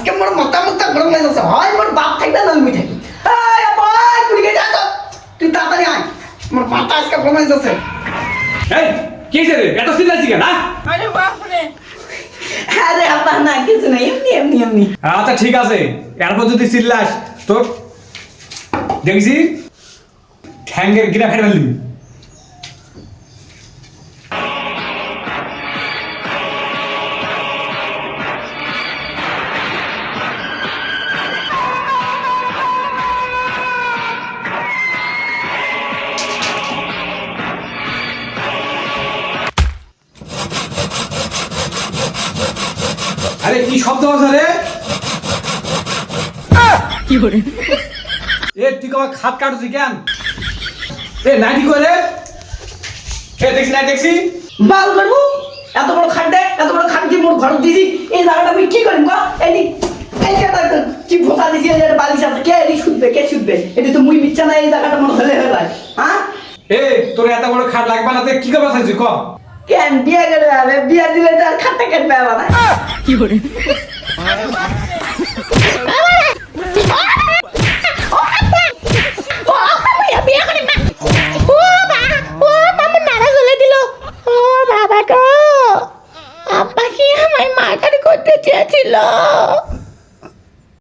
আজকে মোর মাথা গরম হয়ে যাচ্ছে হয় মোর বাপ থাকবে না আমি থাকি এই আপা তুই কে যাস তুই তাড়াতাড়ি আয় মোর মাথা আজকে গরম হয়ে যাচ্ছে এই কি রে এত চিল্লাছি কেন আরে বাপ রে আরে আপা না কিছু না এমনি আচ্ছা ঠিক আছে এরপর যদি চিল্লাস তোর দেখছি ঠ্যাঙ্গের গিরা ফেলে ফেলবি আরে কি শব্দ হচ্ছে রে কি করে এ তুই আমার খাত কাটছি কেন এ নাইটি করে এ দেখছি না দেখছি বাল করবো এত বড় খাট কি মোর ঘর দিছি এই জায়গাটা আমি কি করিম গো এই জায়গাটা কি ভোতা দিছি এই জায়গাটা বালিশ আছে কে শুধবে এটা তো মুই মিচ্ছা না এই জায়গাটা মনে হলে হয়ে যায় হ্যাঁ এ তোর এত বড় খাট লাগবে না তুই কি করবা চাইছিস ক কেন বিয়ে করে যাবে বিয়ে দিলে তো আর খাটটা কাটবে আবার কি করে